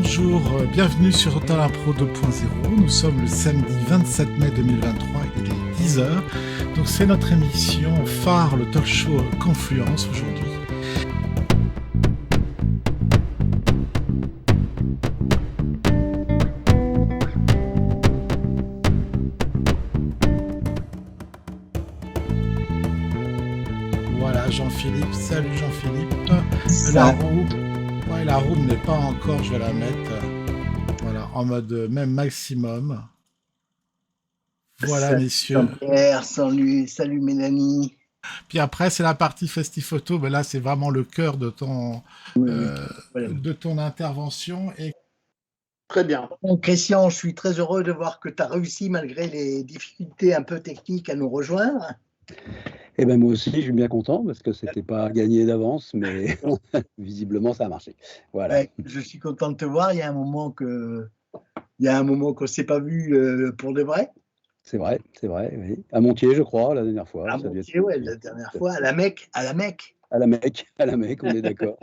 bonjour, bienvenue sur Total Impro 2.0. Nous sommes le samedi 27 mai 2023, il est 10 heures. Donc c'est notre émission phare, le talk show Confluence aujourd'hui. Voilà Jean-Philippe, salut Jean-Philippe. La roue n'est pas encore, je vais la mettre voilà, en mode même maximum. Voilà salut messieurs. Jean-Pierre, salut Mélanie. Puis après c'est la partie Festi-Photo, mais là c'est vraiment le cœur de ton intervention. Et... Très bien. Bon, Christian, je suis très heureux de voir que tu as réussi malgré les difficultés un peu techniques à nous rejoindre. Eh ben moi aussi, je suis bien content parce que c'était pas gagné d'avance, mais visiblement ça a marché. Voilà. Ouais, je suis content de te voir. Il y a un moment qu'on ne s'est pas vu pour de vrai. C'est vrai, oui. À Montier, je crois, la dernière fois. À Montier, oui, la dernière fois. À la Mecque. À la Mecque, on est d'accord.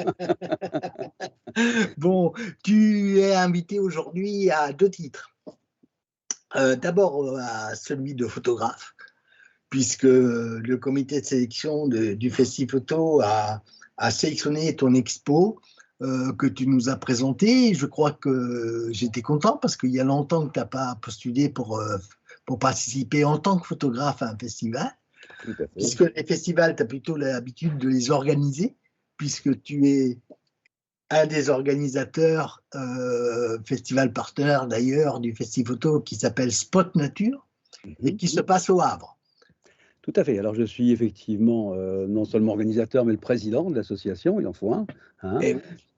Bon, tu es invité aujourd'hui à 2 titres. D'abord à celui de photographe, puisque le comité de sélection du Festi-Photo a sélectionné ton expo que tu nous as présenté. Je crois que j'étais content parce qu'il y a longtemps que tu n'as pas postulé pour participer en tant que photographe à un festival. Tout à fait. Puisque les festivals, tu as plutôt l'habitude de les organiser, puisque tu es un des organisateurs, festival partenaire d'ailleurs, du Festi-Photo qui s'appelle Spot Nature et qui se passe au Havre. Tout à fait. Alors, je suis effectivement non seulement organisateur, mais le président de l'association. Il en faut un. Hein,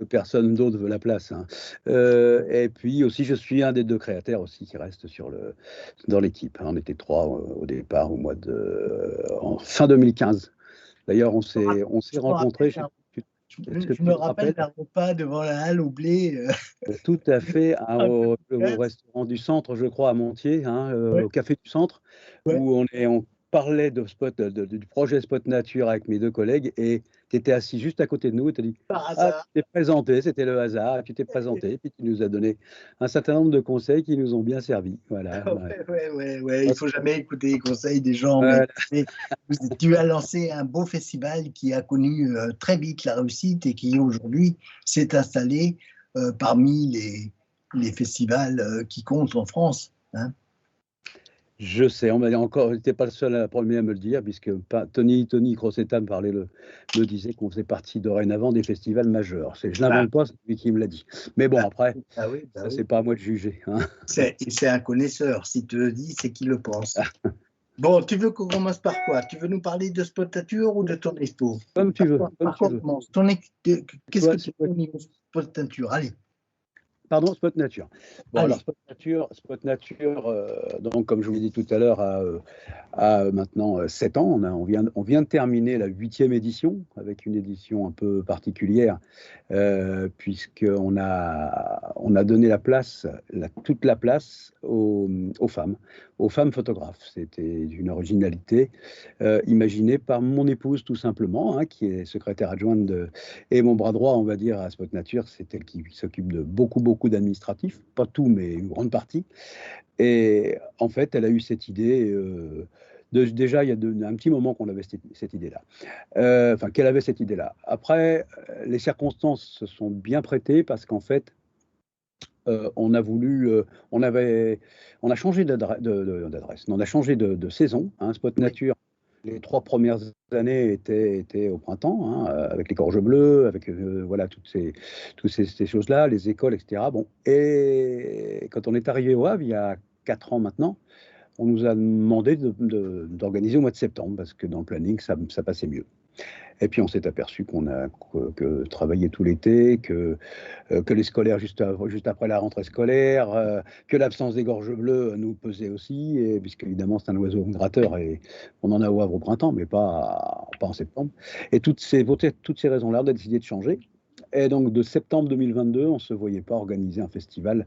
personne d'autre veut la place. Hein. Et puis aussi, je suis un des 2 créateurs aussi qui reste dans l'équipe. On était 3 au départ, en fin 2015. D'ailleurs, on s'est rencontrés. Je me rappelle d'un repas devant la halle au blé. Tout à fait, au restaurant du centre, je crois, à Montier, hein, au café du centre, où on parlait du projet Spot Nature avec mes 2 collègues, et tu étais assis juste à côté de nous et tu as dit « Ah, tu t'es présenté », c'était le hasard, tu t'es présenté, et puis tu nous as donné un certain nombre de conseils qui nous ont bien servi. Voilà. Il ne faut jamais écouter les conseils des gens, mais tu as lancé un beau festival qui a connu très vite la réussite et qui aujourd'hui s'est installé parmi les festivals qui comptent en France. Hein. Je sais, on m'a dit encore, j'étais pas le seul à la première à me le dire, puisque Tony Crocetta me disait qu'on faisait partie dorénavant des festivals majeurs. Je l'invente pas, c'est lui qui me l'a dit. Mais bon, après, c'est pas à moi de juger. Hein. C'est un connaisseur. Si tu le dis, c'est qu'il le pense. Bon, tu veux qu'on commence par quoi? Tu veux nous parler de Spot Nature ou de ton expo? Comme tu veux. Qu'est-ce que tu veux au niveau Spot Nature? Allez. Pardon, Spot Nature. Bon, alors Spot Nature, donc comme je vous l'ai dit tout à l'heure, a maintenant 7 ans. On vient de terminer la 8e édition, avec une édition un peu particulière, puisqu'on a donné toute la place aux femmes photographes. C'était une originalité imaginée par mon épouse, tout simplement, hein, qui est secrétaire adjointe et mon bras droit, on va dire, à Spot Nature. C'est elle qui s'occupe de beaucoup d'administratifs, pas tout, mais une grande partie. Et en fait, elle a eu cette idée, déjà il y a un petit moment qu'on avait cette idée-là, qu'elle avait cette idée-là. Après, les circonstances se sont bien prêtées parce qu'en fait, on a changé d'adresse, on a changé de saison. Hein, Spot Nature, les 3 premières années étaient au printemps, hein, avec les Gorges Bleues, avec voilà, toutes ces choses-là, les écoles, etc. Bon, et quand on est arrivé au Havre, il y a 4 ans maintenant, on nous a demandé d'organiser au mois de septembre, parce que dans le planning, ça passait mieux. Et puis on s'est aperçu que travailler tout l'été, que les scolaires juste après la rentrée scolaire, que l'absence des Gorges Bleues nous pesait aussi, et puisqu'évidemment c'est un oiseau migrateur et on en a au Havre au printemps, mais pas en septembre. Et toutes ces raisons-là, on a décidé de changer. Et donc de septembre 2022, on ne se voyait pas organiser un festival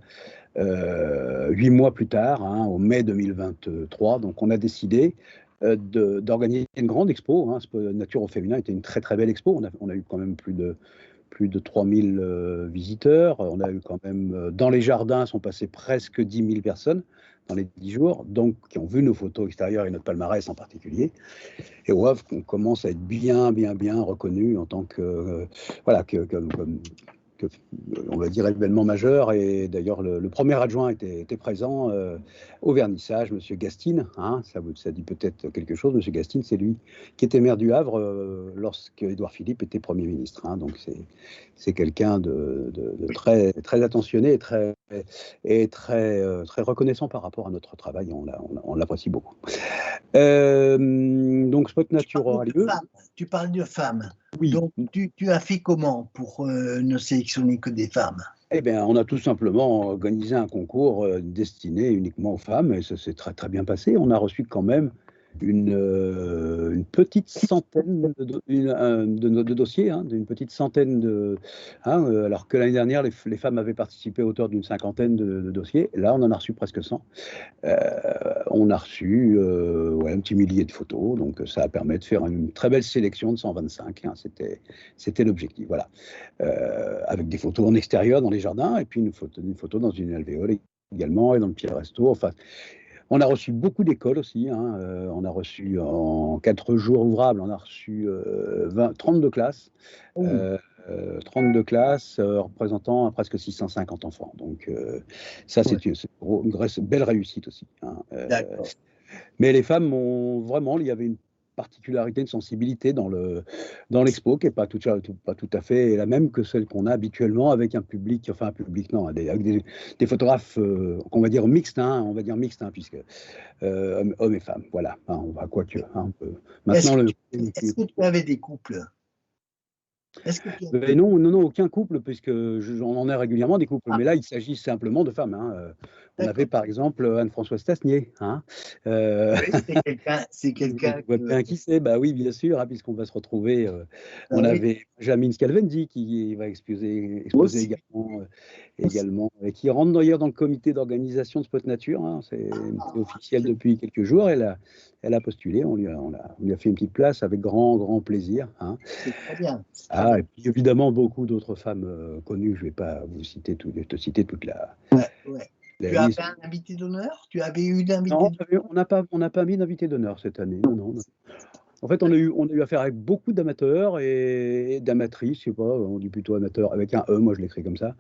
8 mois plus tard, hein, au mai 2023. Donc on a décidé d'organiser une grande expo. Hein. Nature au féminin était une très très belle expo. On a eu quand même plus de plus de 3000 visiteurs. On a eu quand même, dans les jardins, sont passés presque 10 000 personnes dans les 10 jours, donc qui ont vu nos photos extérieures et notre palmarès en particulier. Et au Havre, on commence à être bien reconnu en tant que, voilà, on va dire événement majeur. Et d'ailleurs, le premier adjoint était présent au vernissage, Monsieur Gastine. Hein, ça dit peut-être quelque chose. Monsieur Gastine, c'est lui qui était maire du Havre lorsque Édouard Philippe était Premier ministre. Hein, donc c'est quelqu'un de très attentionné et très reconnaissant par rapport à notre travail. On l'apprécie beaucoup. Donc Spot Nature aura lieu. Tu parles de femmes. Oui. Donc, tu as fait comment pour ne sélectionner que des femmes? Eh bien, on a tout simplement organisé un concours destiné uniquement aux femmes, et ça s'est très bien passé. On a reçu quand même une petite centaine de dossiers, hein, d'une petite centaine alors que l'année dernière, les femmes avaient participé à hauteur d'une cinquantaine de dossiers. Là, on en a reçu presque 100. On a reçu un petit millier de photos, donc ça a permis de faire une très belle sélection de 125. Hein, c'était l'objectif, voilà. Avec des photos en extérieur dans les jardins, et puis une photo dans une alvéole également, et dans le petit resto. Enfin, on a reçu beaucoup d'écoles aussi. Hein. On a reçu en 4 jours ouvrables, on a reçu 32 classes. 32 classes représentant presque 650 enfants. Donc ça, c'est une belle réussite aussi. Hein. Mais les femmes ont vraiment, il y avait une particularité, une sensibilité dans l'expo qui n'est pas tout à fait la même que celle qu'on a habituellement avec un public, enfin un public, non, avec des photographes, on va dire mixtes, hein, puisque hommes et femmes, voilà. Hein, on va quoique. Hein, maintenant, est-ce que tu avais des couples? Non, aucun couple, puisque j'en en ai régulièrement des couples, mais là, il s'agit simplement de femmes. Hein. On avait par exemple Anne-Françoise Tasnier. Hein. C'est quelqu'un. Qui c'est? Bah oui, bien sûr, hein, puisqu'on va se retrouver. On avait Jamine Scalvendi qui va exposer également, et qui rentre d'ailleurs dans le comité d'organisation de Spot Nature. Hein. C'est officiel depuis quelques jours. Elle a postulé, on lui a fait une petite place avec grand plaisir. Hein. C'est très bien. Et puis évidemment beaucoup d'autres femmes connues. Je ne vais pas te citer toute la. Tu avais un invité d'honneur? Tu avais eu d'invité d'honneur? On n'a pas mis d'invité d'honneur cette année. Non. En fait, on a eu affaire avec beaucoup d'amateurs et d'amatrices, je sais pas, on dit plutôt amateurs avec un E, moi je l'écris comme ça.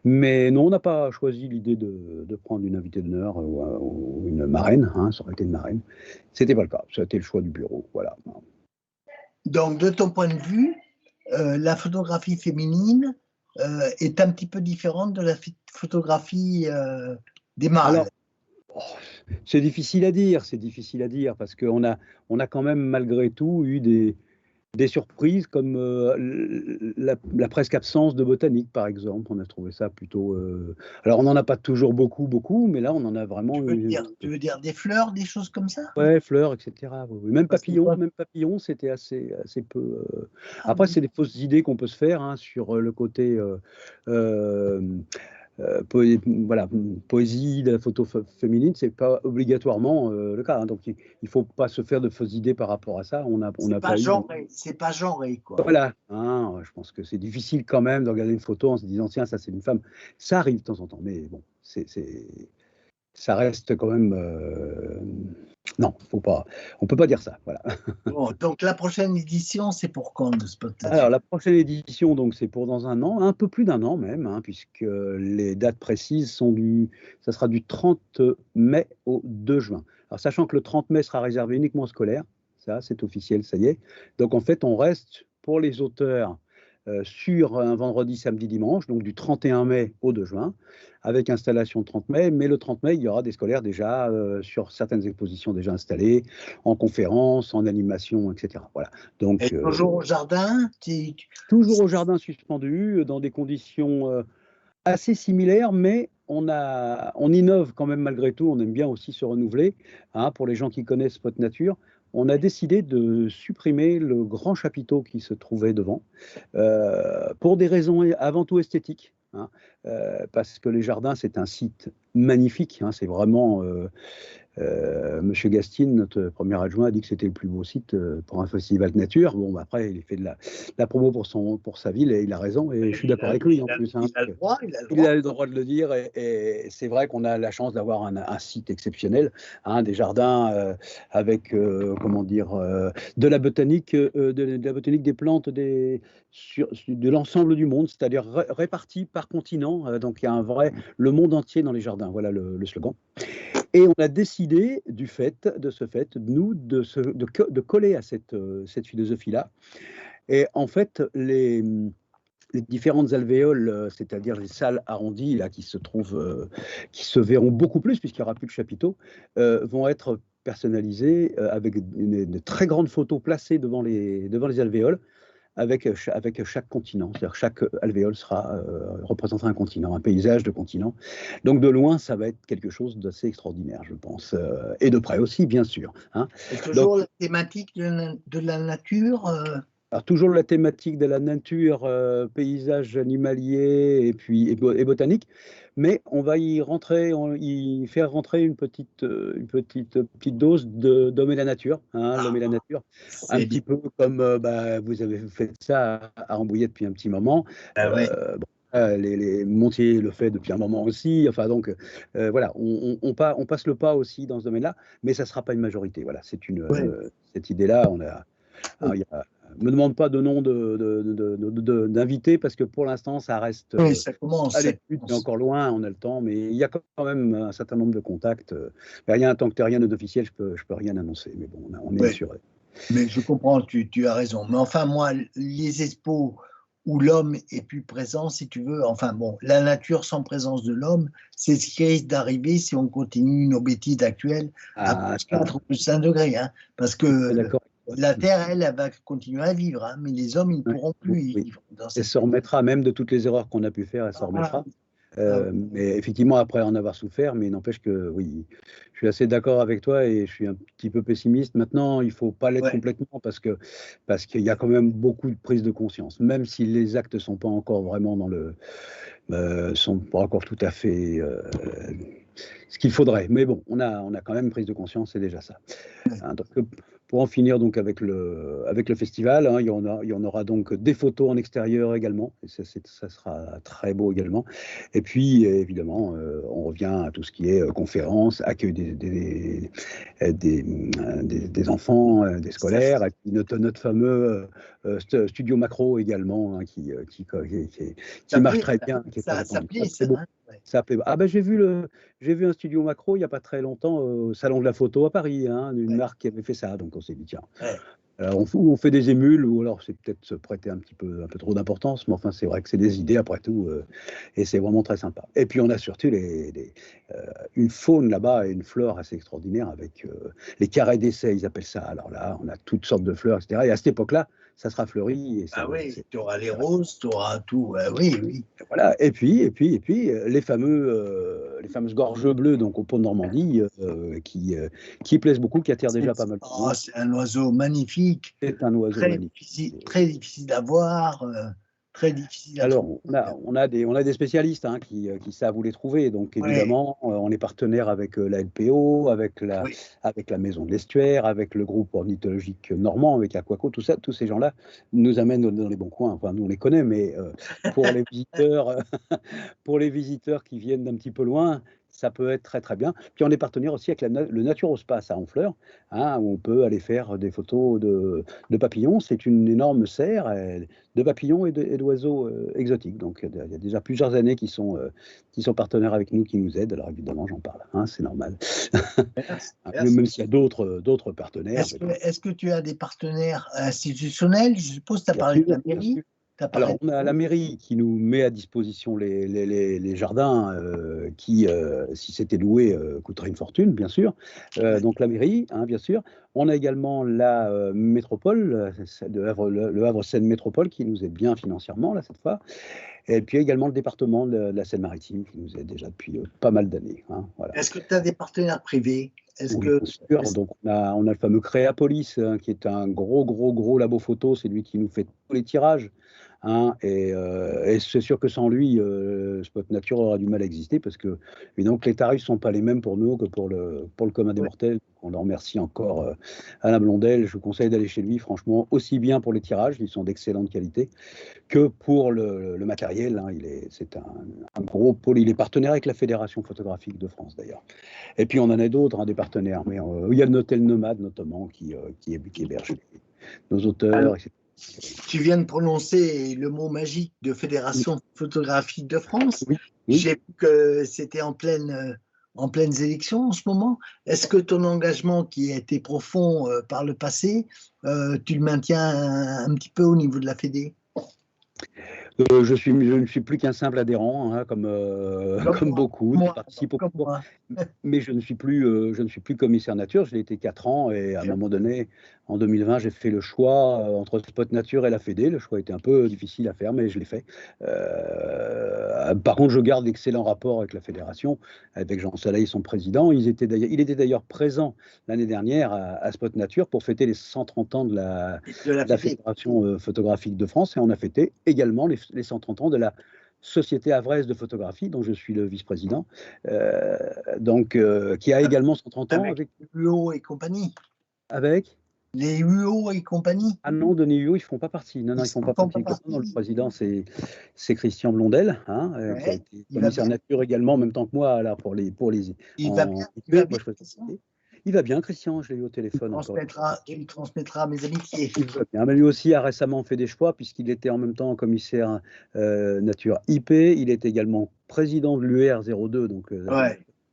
Mais non, on n'a pas choisi l'idée de prendre une invitée d'honneur ou une marraine, hein, ça aurait été une marraine. C'était pas le cas, ça a été le choix du bureau, voilà. Donc, de ton point de vue, la photographie féminine est un petit peu différente de la photographie des mâles. Alors, c'est difficile à dire, parce qu'on a quand même malgré tout eu des surprises comme la presque absence de botanique, par exemple. On a trouvé ça plutôt. Alors, on n'en a pas toujours beaucoup, mais là, on en a vraiment eu. Tu veux dire des fleurs, des choses comme ça? Ouais, fleurs, etc. Oui. Même papillons, c'était assez peu. Après, c'est des fausses idées qu'on peut se faire hein, sur le côté. Poésie de la photo féminine, c'est pas obligatoirement le cas. Hein, donc, il ne faut pas se faire de fausses idées par rapport à ça. C'est pas genré, quoi. Voilà. Hein, je pense que c'est difficile quand même de regarder une photo en se disant tiens, ça c'est une femme. Ça arrive de temps en temps, mais bon, ça reste quand même. Non, on peut pas dire ça. Voilà. Bon, donc la prochaine édition, c'est pour quand de Spot Nature? Alors la prochaine édition, donc c'est pour dans un an, un peu plus d'un an même, hein, puisque les dates précises ça sera du 30 mai au 2 juin. Alors sachant que le 30 mai sera réservé uniquement aux scolaires, ça c'est officiel, ça y est. Donc en fait, on reste pour les auteurs sur un vendredi, samedi, dimanche, donc du 31 mai au 2 juin, avec installation le 30 mai. Mais le 30 mai, il y aura des scolaires déjà sur certaines expositions déjà installées, en conférence, en animation, etc. Voilà. Donc, toujours au jardin Toujours au jardin suspendu, dans des conditions assez similaires, mais on innove quand même malgré tout. On aime bien aussi se renouveler. Hein, pour les gens qui connaissent Spot Nature, on a décidé de supprimer le grand chapiteau qui se trouvait devant, pour des raisons avant tout esthétiques. Hein. parce que les jardins, c'est un site magnifique. Hein, c'est vraiment. Monsieur Gastine, notre premier adjoint, a dit que c'était le plus beau site pour un festival de nature. Bon, bah, après, il fait de la promo pour sa ville et il a raison. Et je suis d'accord avec lui en plus. Hein, il a le droit, il a le il droit. a le droit de le dire et c'est vrai qu'on a la chance d'avoir un site exceptionnel, hein, des jardins avec, comment dire, de la botanique, de la botanique des plantes de l'ensemble du monde, c'est-à-dire répartis par continent. Donc il y a un vrai, le monde entier dans les jardins. Voilà le slogan. Et on a décidé, nous, de coller à cette philosophie-là. Et en fait, les différentes alvéoles, c'est-à-dire les salles arrondies là, qui se verront beaucoup plus, puisqu'il n'y aura plus de chapiteaux, vont être personnalisées avec une très grande photo placée devant les alvéoles, avec chaque continent. C'est-à-dire chaque alvéole représentera un continent, un paysage de continent. Donc de loin, ça va être quelque chose d'assez extraordinaire, je pense. Et de près aussi, bien sûr. Hein. C'est toujours la thématique de la nature Alors, toujours la thématique de la nature, paysage animalier et botanique, mais on va y faire rentrer une petite dose d'homme et la nature, hein, l'homme et la nature, un petit peu comme vous avez fait ça à Rambouillet depuis un petit moment. Ouais. Les Montier le fait depuis un moment aussi. Enfin donc voilà, on passe le pas aussi dans ce domaine-là, mais ça ne sera pas une majorité. Voilà, c'est cette idée-là. Me demande pas de nom d'invité parce que pour l'instant ça reste ça commence, à l'étude, mais encore loin, on a le temps, mais il y a quand même un certain nombre de contacts. Mais rien, tant que rien n'est officiel, je peux rien annoncer. Mais bon, on est assuré. Mais je comprends, tu as raison. Mais enfin, moi, les expos où l'homme est plus présent, si tu veux, enfin bon, la nature sans présence de l'homme, c'est ce qui risque d'arriver si on continue nos bêtises actuelles à plus 4 ou plus 5 degrés. Hein, parce que la Terre, elle va continuer à vivre, hein, mais les hommes, ils ne pourront plus vivre. Elle se remettra, même de toutes les erreurs qu'on a pu faire, elle se remettra. Mais effectivement, après en avoir souffert, mais il n'empêche que oui, je suis assez d'accord avec toi et je suis un petit peu pessimiste. Maintenant, il ne faut pas l'être complètement parce qu'il y a quand même beaucoup de prise de conscience, même si les actes ne sont pas encore vraiment sont pas encore tout à fait ce qu'il faudrait. Mais bon, on a quand même prise de conscience, c'est déjà ça. Hein, donc, pour en finir donc avec le festival, hein, il y en aura donc des photos en extérieur également, et ça sera très beau également. Et puis évidemment, on revient à tout ce qui est conférences, accueil des enfants, des scolaires, notre fameux studio macro également, hein, qui marche très bien. Ça plaît. Ah ben j'ai vu un studio macro il n'y a pas très longtemps au Salon de la Photo à Paris, hein, une marque qui avait fait ça, donc on s'est dit tiens, on fait des émules, ou alors c'est peut-être se prêter un peu trop d'importance, mais enfin c'est vrai que c'est des idées après tout, et c'est vraiment très sympa. Et puis on a surtout une faune là-bas et une flore assez extraordinaire avec les carrés d'essai, ils appellent ça. Alors là, on a toutes sortes de fleurs, etc. Et à cette époque-là, ça sera fleuri. Et tu auras les roses, tu auras tout. Oui. Voilà. Et puis les fameuses gorges bleues, donc au pont de Normandie, qui plaisent beaucoup, qui attirent déjà pas mal de monde. C'est un oiseau magnifique. C'est un oiseau magnifique. Très difficile à voir. Très difficile à trouver. On a des spécialistes, hein, qui savent où les trouver. Donc évidemment, on est partenaire avec la LPO, avec la Maison de l'Estuaire, avec le groupe ornithologique normand, avec Aquaco, tout ça. Tous ces gens-là nous amènent dans les bons coins. Enfin, nous on les connaît, mais pour les visiteurs qui viennent d'un petit peu loin, ça peut être très très bien. Puis on est partenaire aussi avec le Naturospace à Honfleur, hein, où on peut aller faire des photos de papillons. C'est une énorme serre de papillons et d'oiseaux exotiques. Donc il y a déjà plusieurs années qui sont partenaires avec nous, qui nous aident. Alors évidemment, j'en parle, hein, c'est normal. Merci. Même s'il y a d'autres partenaires. Est-ce que tu as des partenaires institutionnels? Je suppose que tu as parlé de la mairie. Alors, on a la mairie qui nous met à disposition les jardins qui, si c'était loué, coûteraient une fortune, bien sûr. Donc, la mairie, hein, bien sûr. On a également la métropole, le Havre-Seine Métropole, qui nous aide bien financièrement, là, cette fois. Et puis également le département de la Seine-Maritime, qui nous aide déjà depuis pas mal d'années. Hein, voilà. Est-ce que tu as des partenaires privés? Bien sûr. Donc, on a le fameux Créapolis, hein, qui est un gros labo photo. C'est lui qui nous fait tous les tirages. hein, et c'est sûr que sans lui, Spot Nature aura du mal à exister parce que, évidemment, que les tarifs ne sont pas les mêmes pour nous que pour le commun des Ouais. mortels. On en remercie encore Alain Blondel. Je vous conseille d'aller chez lui, franchement, aussi bien pour les tirages, ils sont d'excellente qualité, que pour le matériel. Hein. C'est un gros pôle. Il est partenaire avec la Fédération photographique de France, d'ailleurs. Et puis, on en a d'autres, hein, des partenaires. Mais il y a l'hôtel Nomade, notamment, qui héberge nos Alors, auteurs, etc. tu viens de prononcer le mot magique de Fédération photographique de France. Oui, oui. J'ai vu que c'était en pleines élections en ce moment. Est-ce que ton engagement, qui a été profond par le passé, tu le maintiens un petit peu au niveau de la Fédé? Je ne suis plus qu'un simple adhérent, hein, comme beaucoup. Je participe Comme au moi. mais je ne suis plus commissaire nature. Je l'ai été 4 ans et à un moment donné, en 2020, j'ai fait le choix entre Spot Nature et la Fédé. Le choix était un peu difficile à faire, mais je l'ai fait. Par contre, je garde d'excellents rapports avec la fédération, avec Jean Soleil, son président. Il était d'ailleurs présent l'année dernière à Spot Nature pour fêter les 130 ans de la Fédé. Fédération photographique de France, et on a fêté également les 130 ans de la Société Havraise de photographie, dont je suis le vice-président, qui a également 130 ans avec UO et compagnie. avec Les UO et compagnie. Ah non, Denis Huot, ils ne font pas partie. Non, ils ne font pas partie. Non, le président, c'est Christian Blondel, hein, qui a été commissaire nature également, en même temps que moi, là, pour les. Il va bien, il va bien, Christian, je l'ai eu au téléphone. Tu lui transmettras mes amitiés. Il va bien. Mais lui aussi a récemment fait des choix, puisqu'il était en même temps commissaire nature IP. Il est également président de l'UR02, donc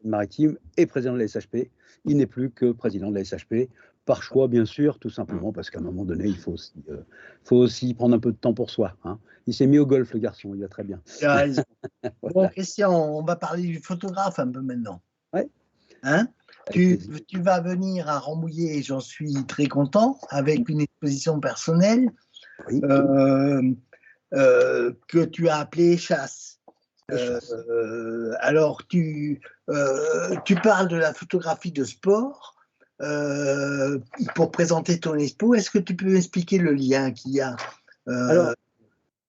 maritime, et président de la SHP. Il n'est plus que président de la SHP. Par choix, bien sûr, tout simplement parce qu'à un moment donné, il faut aussi prendre un peu de temps pour soi. Hein. Il s'est mis au golf, le garçon, il va très bien. Voilà. Bon, Christian, on va parler du photographe un peu maintenant. Ouais. Hein? Tu vas venir à Rambouillet, j'en suis très content, avec une exposition personnelle que tu as appelée Chasse. Alors, tu parles de la photographie de sport. Pour présenter ton expo, est-ce que tu peux m'expliquer le lien qu'il y a Alors,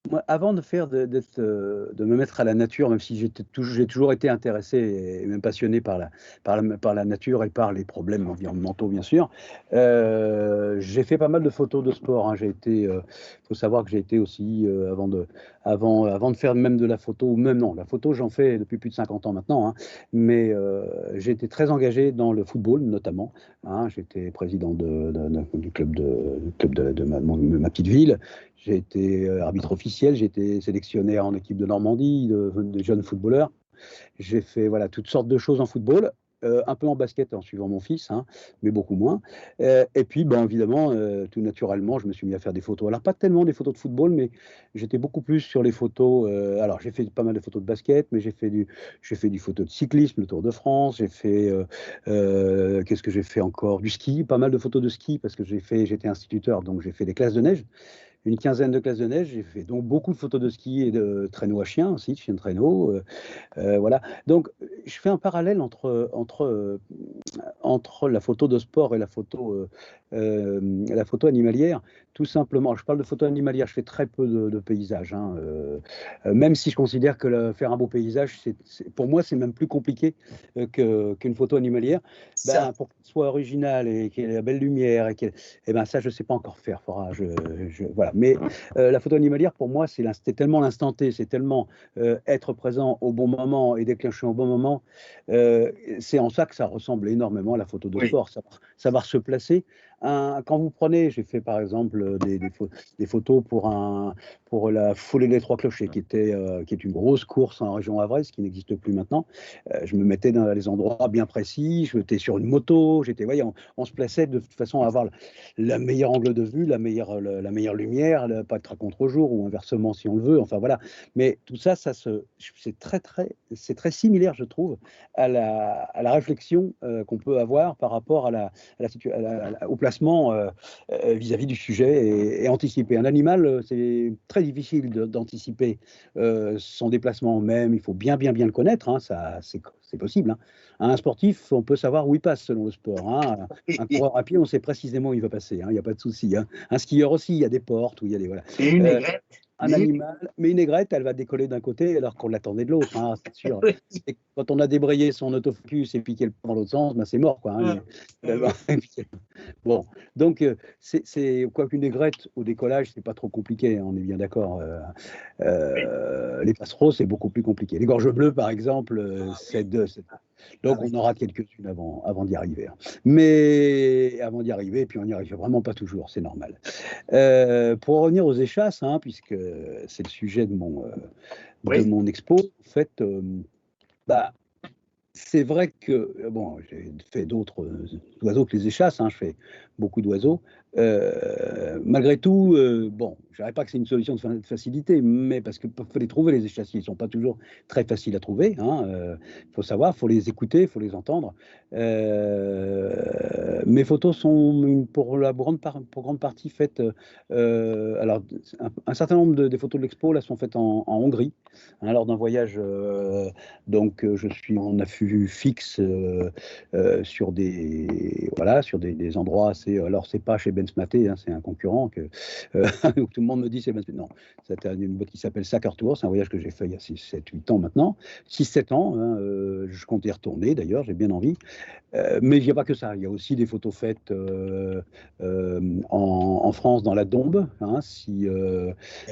moi, avant de me mettre à la nature, même si j'ai toujours été intéressé et même passionné par la nature et par les problèmes environnementaux, bien sûr, j'ai fait pas mal de photos de sport. Hein. Faut savoir que j'ai été aussi, avant de faire même de la photo, ou même non, la photo j'en fais depuis plus de 50 ans maintenant, hein, mais j'ai été très engagé dans le football notamment. Hein. J'étais président du club de ma petite ville. J'ai été arbitre officiel, j'ai été sélectionnaire en équipe de Normandie, de jeunes footballeurs. J'ai fait toutes sortes de choses en football, un peu en basket en suivant mon fils, hein, mais beaucoup moins. Et puis, évidemment, tout naturellement, je me suis mis à faire des photos. Alors, pas tellement des photos de football, mais j'étais beaucoup plus sur les photos. Alors, j'ai fait pas mal de photos de basket, mais j'ai fait du photo de cyclisme, le Tour de France. J'ai fait, qu'est-ce que j'ai fait encore? Du ski, pas mal de photos de ski, parce que j'étais instituteur, donc j'ai fait des classes de neige. Une quinzaine de classes de neige. J'ai fait donc beaucoup de photos de ski et de traîneaux à chiens aussi, de chiens de traîneau. Voilà. Donc, je fais un parallèle entre la photo de sport et la photo animalière. Tout simplement, je parle de photo animalière, je fais très peu de paysages. Hein, même si je considère que faire un beau paysage, pour moi, c'est même plus compliqué qu'une photo animalière. Pour qu'elle soit originale et qu'il y ait la belle lumière, ça, je ne sais pas encore faire. Voilà. Mais la photo animalière, pour moi, c'est tellement l'instant T, c'est tellement être présent au bon moment et déclencher au bon moment. C'est en ça que ça ressemble énormément à la photo de sport, savoir se placer. Quand vous prenez, j'ai fait par exemple des photos pour la foulée des Trois Clochers, qui est une grosse course en région havraise, qui n'existe plus maintenant. Je me mettais dans les endroits bien précis, j'étais sur une moto, on se plaçait de toute façon à avoir le meilleur angle de vue, la meilleure lumière, pas être à contre-jour ou inversement si on le veut. Enfin voilà. Mais tout ça, c'est très similaire, je trouve, à la réflexion qu'on peut avoir par rapport au placement vis-à-vis du sujet et anticiper. Un animal, c'est très difficile d'anticiper son déplacement même. Il faut bien le connaître. Hein, c'est possible. Hein. Un sportif, on peut savoir où il passe selon le sport. Hein. Un coureur à pied, on sait précisément où il va passer. Il n'y a pas de souci. Hein. Un skieur aussi, il y a des portes, où il y a des voilà. Et une aigrette. un animal, mais une aigrette, elle va décoller d'un côté alors qu'on l'attendait de l'autre, hein, c'est sûr. Oui. Et quand on a débrayé son autofocus et piqué le dans l'autre sens, ben c'est mort, quoi. Hein. Bon, donc quoi qu'une aigrette au décollage, c'est pas trop compliqué, hein, on est bien d'accord. Les passereaux, c'est beaucoup plus compliqué. Les gorges bleues, par exemple, donc on aura quelques-unes avant d'y arriver. Hein. Mais avant d'y arriver, puis on n'y arrive vraiment pas toujours, c'est normal. Pour revenir aux échasses, hein, puisque c'est le sujet de mon expo, en fait, bah, c'est vrai que, bon, j'ai fait d'autres oiseaux que les échasses, hein, je fais beaucoup d'oiseaux. Malgré tout, bon, je dirais pas que c'est une solution de facilité, mais parce qu'il faut les trouver, les échassiers, ils ne sont pas toujours très faciles à trouver. Il faut savoir, il faut les écouter, il faut les entendre. Mes photos sont, pour grande partie, faites. Alors, un certain nombre des photos de l'expo là sont faites en Hongrie, hein, lors d'un voyage. Donc, je suis en affût fixe sur des endroits. Alors, c'est pas chez Bensmaté, hein, c'est un concurrent que tout le monde me dit c'est Bensmaté. Non, c'était une boîte qui s'appelle Sacker Tour. C'est un voyage que j'ai fait il y a 6, 7, 8 ans maintenant. 6, 7 ans. Hein, je compte y retourner d'ailleurs, j'ai bien envie. Mais il n'y a pas que ça. Il y a aussi des photos faites en France, dans la Dombe. Hein,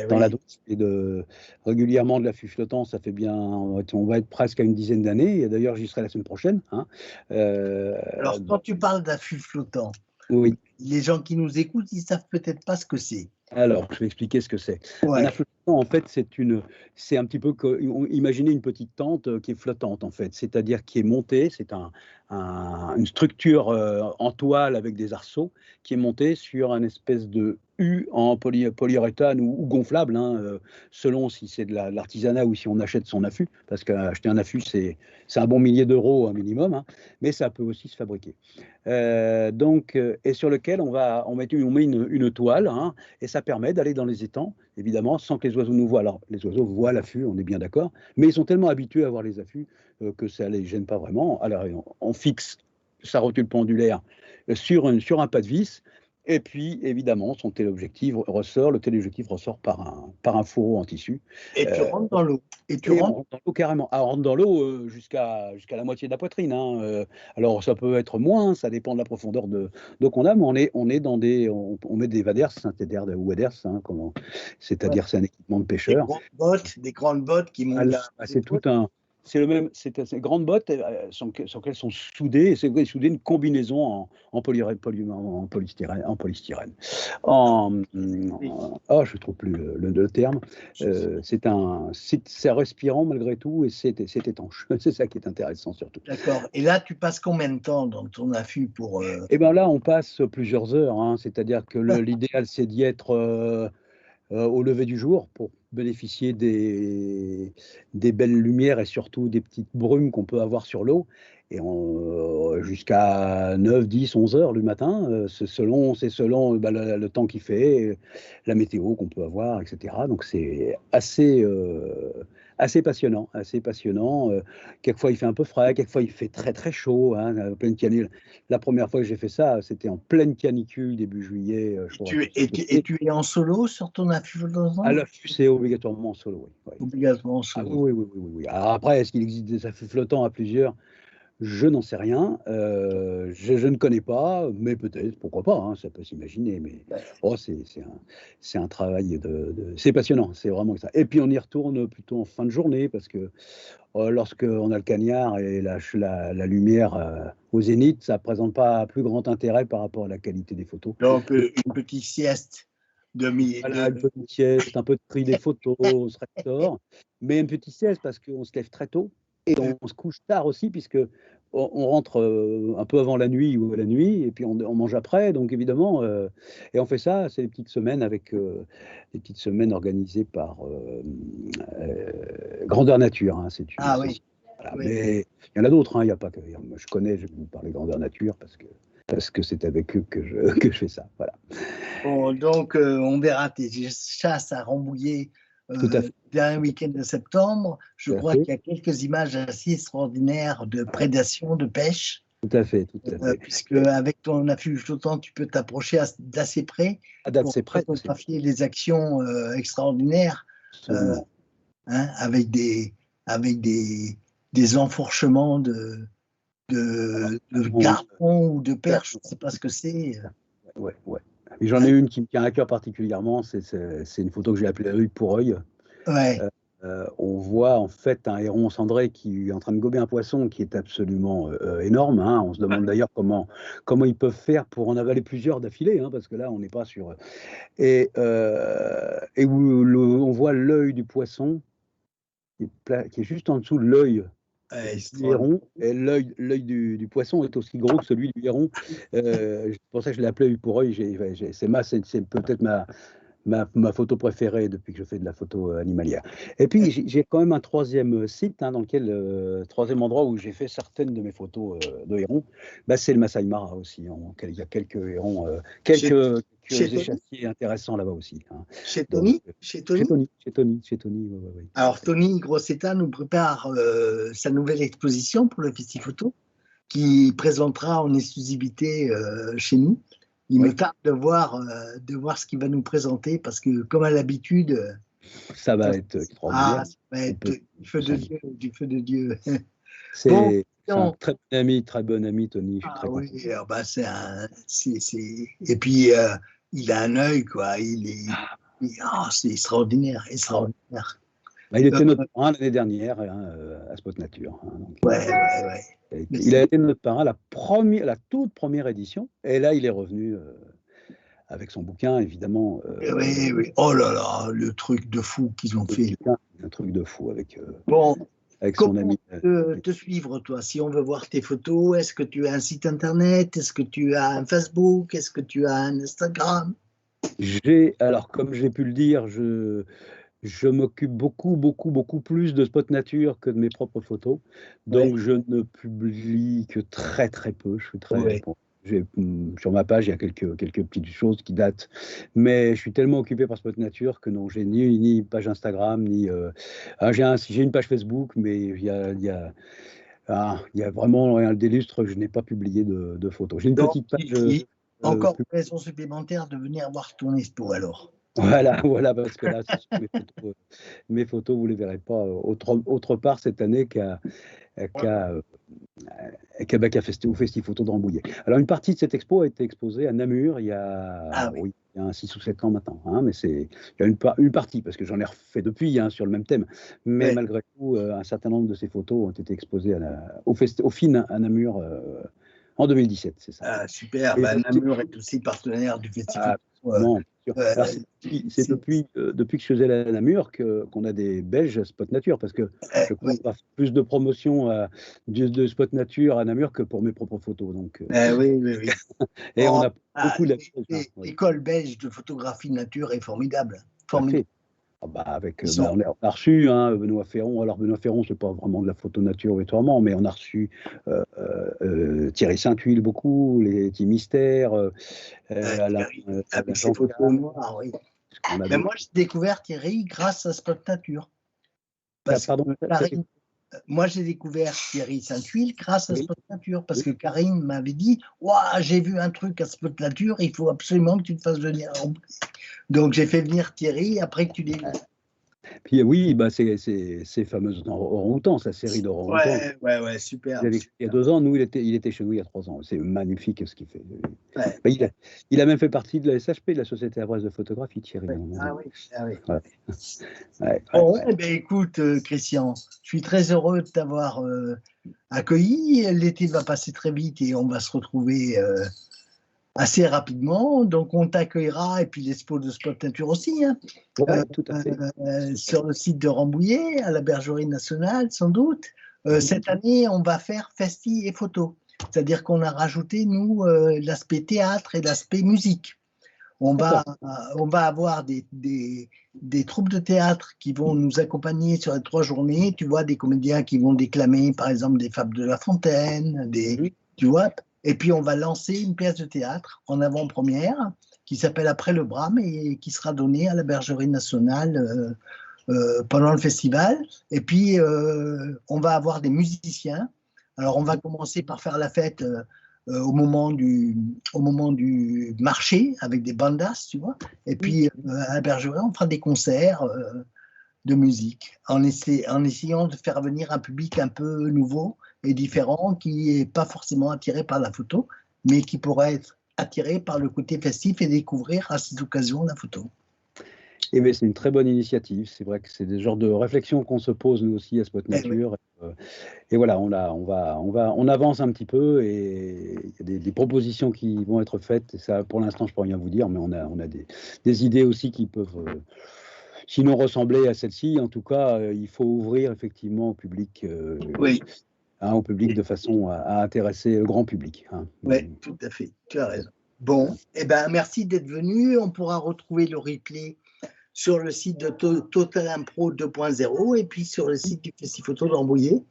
dans la Dombe, régulièrement de l'affût flottant, ça fait bien. On va être presque à une dizaine d'années. Et d'ailleurs, j'y serai la semaine prochaine. Hein. Alors, quand tu parles d'affût flottant, oui. Les gens qui nous écoutent, ils savent peut-être pas ce que c'est. Alors, je vais expliquer ce que c'est. Ouais. Un affût flottant, en fait, c'est un petit peu imaginez une petite tente qui est flottante, en fait, c'est-à-dire qui est montée, c'est une structure en toile avec des arceaux qui est montée sur un espèce de U en polyuréthane ou gonflable, hein, selon si c'est de l'artisanat ou si on achète son affût, parce qu'acheter un affût, c'est un bon millier d'euros un minimum, hein, mais ça peut aussi se fabriquer. Et sur lequel on met une toile, hein, et ça permet d'aller dans les étangs, évidemment, sans que les oiseaux nous voient. Alors, les oiseaux voient l'affût, on est bien d'accord, mais ils sont tellement habitués à voir les affûts que ça ne les gêne pas vraiment. Alors, on fixe sa rotule pendulaire sur un pas de vis, et puis, évidemment, son téléobjectif ressort. Le téléobjectif ressort par un fourreau en tissu. Et tu rentres dans l'eau. On rentre dans l'eau carrément. On rentre dans l'eau jusqu'à la moitié de la poitrine. Hein. Alors, ça peut être moins, ça dépend de la profondeur d'eau qu'on a, mais on est dans on met des waders, ou waders, hein, c'est-à-dire c'est un équipement de pêcheur. Des grandes bottes qui montent. C'est tout un. C'est le même. C'est ces grandes bottes sur lesquelles sont soudées. C'est une combinaison en polystyrène. Je trouve plus le terme. C'est respirant malgré tout et c'est étanche. C'est ça qui est intéressant surtout. D'accord. Et là, tu passes combien de temps dans ton affût pour Eh bien là, on passe plusieurs heures. Hein. C'est-à-dire que l'idéal, c'est d'y être au lever du jour pour bénéficier des belles lumières et surtout des petites brumes qu'on peut avoir sur l'eau. Et jusqu'à 9, 10, 11 heures du matin, c'est selon le temps qu'il fait, la météo qu'on peut avoir, etc. Donc c'est assez passionnant. Quelquefois il fait un peu frais, quelquefois il fait très très chaud, hein, pleine canicule. La première fois que j'ai fait ça, c'était en pleine canicule, début juillet. Et tu es en solo sur ton affût flottant ? À l'affût, c'est obligatoirement en solo, oui. Obligatoirement en solo. Oui. Alors après, est-ce qu'il existe des affûts flottants à plusieurs ? Je n'en sais rien, je ne connais pas, mais peut-être, pourquoi pas, hein, ça peut s'imaginer, mais c'est un travail c'est passionnant, c'est vraiment ça. Et puis on y retourne plutôt en fin de journée, parce que lorsqu'on a le cagnard et la lumière au zénith, ça ne présente pas plus grand intérêt par rapport à la qualité des photos. Donc une petite sieste une petite sieste, un peu de tri des photos, on se restaure, mais une petite sieste parce qu'on se lève très tôt. Et on se couche tard aussi, puisque on rentre un peu avant la nuit ou à la nuit, et puis on mange après, donc évidemment, et on fait ça, c'est des petites semaines organisées par Grandeur Nature. Hein, oui. Voilà. Oui. Mais il y en a d'autres, hein, il y a pas que. Je vais vous parler Grandeur Nature parce que c'est avec eux que je fais ça. Voilà. Bon, donc on verra tes chasses à Rambouillet. Dernier week-end de septembre, je crois qu'il y a quelques images assez extraordinaires de prédation, de pêche. Tout à fait, tout à fait. Puisque avec ton affût flottant, tu peux t'approcher d'assez près À date, pour c'est prêt. photographier les actions extraordinaires, Absolument. hein, avec des enfourchements de garpons ou de perches, je ne sais pas ce que c'est. Ouais, ouais. Et j'en ai une qui me tient à cœur particulièrement, c'est une photo que j'ai appelée œil pour œil. Ouais. On voit en fait un héron cendré qui est en train de gober un poisson qui est absolument énorme, hein. On se demande d'ailleurs comment ils peuvent faire pour en avaler plusieurs d'affilée, hein, parce que là on n'est pas sur. Et où on voit l'œil du poisson qui est juste en dessous de l'œil du héron, et l'œil du poisson est aussi gros que celui du héron. C'est pour ça que je l'ai appelé œil pour œil. C'est peut-être ma photo préférée depuis que je fais de la photo animalière. Et puis j'ai quand même un troisième site, hein, troisième endroit où j'ai fait certaines de mes photos de hérons. Bah, c'est le Masai Mara aussi. Il y a quelques hérons, quelques échassiers intéressants là-bas aussi, hein. Chez Tony. Chez Tony. Ouais. Alors Tony Grossetta nous prépare sa nouvelle exposition pour le Festi Photo, qui présentera en exclusivité chez nous. Il me tarde de voir ce qu'il va nous présenter, parce que, comme à l'habitude, ça va être extraordinaire. Ça va être du feu de Dieu. C'est un très bon ami, Tony. Je suis très oui, content. Et puis, il a un œil, quoi. C'est extraordinaire. Bah, il était notre parrain l'année dernière, hein, à Spot Nature. Hein, donc, ouais. Il a été notre parrain la toute première édition, et là il est revenu avec son bouquin, évidemment. Oui. Oh là là, le truc de fou qu'ils ont fait. Un truc de fou avec son ami. Te suivre, toi, si on veut voir tes photos, est-ce que tu as un site internet? Est-ce que tu as un Facebook? Est-ce que tu as un Instagram? Alors, comme j'ai pu le dire, je m'occupe beaucoup plus de Spot Nature que de mes propres photos. Donc, je ne publie que très peu. Je suis très. Bon, sur ma page, il y a quelques petites choses qui datent. Mais je suis tellement occupé par Spot Nature que non, j'ai ni page Instagram, ni. J'ai une page Facebook, mais il y a vraiment rien des lustres, je n'ai pas publié de photos. J'ai une petite page. Encore une raison supplémentaire de venir voir ton expo, alors. Voilà, parce que là, mes photos, vous ne les verrez pas autre part cette année au Festi Photo de Rambouillet. Alors, une partie de cette expo a été exposée à Namur il y a, il y a un 6 ou 7 ans maintenant, hein, mais il y a une partie, parce que j'en ai refait depuis, hein, sur le même thème, mais malgré tout, un certain nombre de ces photos ont été exposées au FIN à Namur en 2017, c'est ça. Super, Namur est aussi partenaire du Festival. Non, c'est depuis que je faisais la Namur qu'on a des Belges Spot Nature, parce que je crois qu'on a plus de promotion de Spot Nature à Namur que pour mes propres photos. Donc, oui. Et on a beaucoup de l'école belge de photographie nature est formidable. On a reçu Benoît Ferron. Alors Benoît Ferron, c'est pas vraiment de la photo nature obligatoirement, mais on a reçu Thierry Saint-Huile beaucoup, les petits mystères. Moi, j'ai découvert Thierry grâce à Spot Nature. Moi, j'ai découvert Thierry Saint-Huile grâce à Spot Nature, parce que Karine m'avait dit « Ouah, j'ai vu un truc à Spot Nature, il faut absolument que tu te fasses venir. » Donc, j'ai fait venir Thierry après que tu l'aies vu. Puis oui, ces fameuses orang-outans, sa série d'orang-outans. Ouais, super. Il y a 2 ans, nous, il était chez nous il y a 3 ans. C'est magnifique ce qu'il fait. Il a même fait partie de la SHP, de la Société Havraise de Photographie, Thierry. Écoute, Christian, je suis très heureux de t'avoir accueilli. L'été va passer très vite et on va se retrouver assez rapidement. Donc, on t'accueillera, et puis l'expo de Spot Nature aussi, hein, tout à fait. sur le site de Rambouillet, à la Bergerie Nationale, sans doute. Cette année, on va faire Festi et photo. C'est-à-dire qu'on a rajouté, nous, l'aspect théâtre et l'aspect musique. On va avoir des troupes de théâtre qui vont nous accompagner sur les 3 journées. Tu vois, des comédiens qui vont déclamer, par exemple, des fables de La Fontaine, tu vois. Et puis, on va lancer une pièce de théâtre en avant-première qui s'appelle Après le Brame et qui sera donnée à la Bergerie Nationale pendant le festival. Et puis, on va avoir des musiciens Alors, on va commencer par faire la fête au moment du marché avec des bandas, tu vois. Et puis, à la Bergeraie, on fera des concerts de musique en essayant de faire venir un public un peu nouveau et différent qui n'est pas forcément attiré par la photo, mais qui pourrait être attiré par le côté festif et découvrir à cette occasion la photo. Eh bien, c'est une très bonne initiative. C'est vrai que c'est des genres de réflexions qu'on se pose nous aussi à Spot Nature. Et voilà, on avance un petit peu et il y a des propositions qui vont être faites. Et ça, pour l'instant, je ne peux rien vous dire, mais on a des idées aussi qui peuvent, sinon ressembler à celle-ci. En tout cas, il faut ouvrir effectivement au public. Au public de façon à intéresser le grand public. Oui, tout à fait. Tu as raison. Bon, eh ben, merci d'être venu. On pourra retrouver le replay sur le site de Total Impro 2.0 et puis sur le site du Festiphoto d'Rambouillet.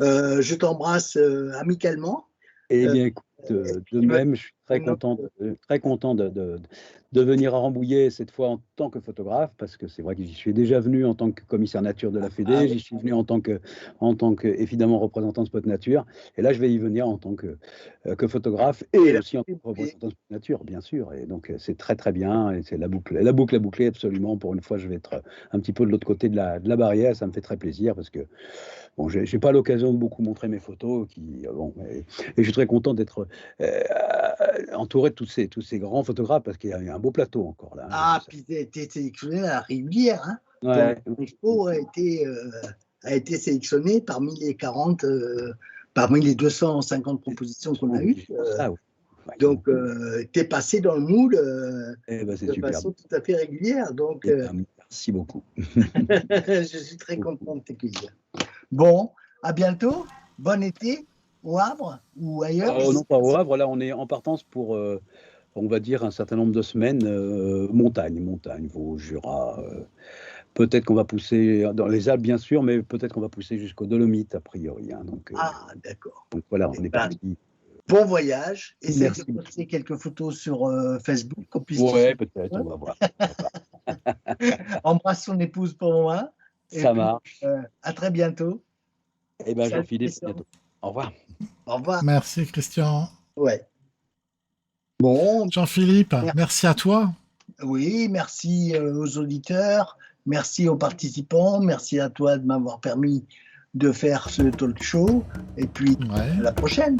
Je t'embrasse amicalement. Eh bien, écoute, de même, je suis très content de venir à Rambouillet cette fois en tant que photographe, parce que c'est vrai que j'y suis déjà venu en tant que commissaire nature de la Fédé, j'y suis venu en tant que évidemment représentant de Spot Nature, et là je vais y venir en tant que photographe et aussi en tant que représentant de Spot Nature, bien sûr. Et donc c'est très très bien, et c'est la boucle à boucler absolument. Pour une fois, je vais être un petit peu de l'autre côté de la barrière, ça me fait très plaisir parce que bon, j'ai pas l'occasion de beaucoup montrer mes photos, et je suis très content d'être entouré de tous ces grands photographes parce qu'il y a un beau plateau encore là. Ah, puis tu as été sélectionné à la régulière. Hein. Ouais. L'expo a été sélectionné parmi les 40, parmi les 250 propositions qu'on a eues. Donc, tu es passé dans le moule de façon tout à fait régulière. Donc, merci beaucoup. Je suis très content de t'accueillir. Bon, à bientôt. Bon été au Havre ou ailleurs. Non, pas au Havre. Là, on est en partance pour, on va dire, un certain nombre de semaines. Montagne, Vaud, Jura. Peut-être qu'on va pousser dans les Alpes, bien sûr, mais peut-être qu'on va pousser jusqu'aux Dolomites, a priori. Donc, d'accord. Donc voilà, on est parti. Bon voyage. Essaye de poster quelques photos sur Facebook. Ouais, peut-être, on va voir. Embrasse son épouse pour moi. Ça marche. À très bientôt. Eh bien, Jean-Philippe, à bientôt. Au revoir. Au revoir. Merci, Christian. Ouais. Bon. Jean-Philippe, merci à toi. Oui, merci aux auditeurs, merci aux participants, merci à toi de m'avoir permis de faire ce talk show. Et puis, à la prochaine.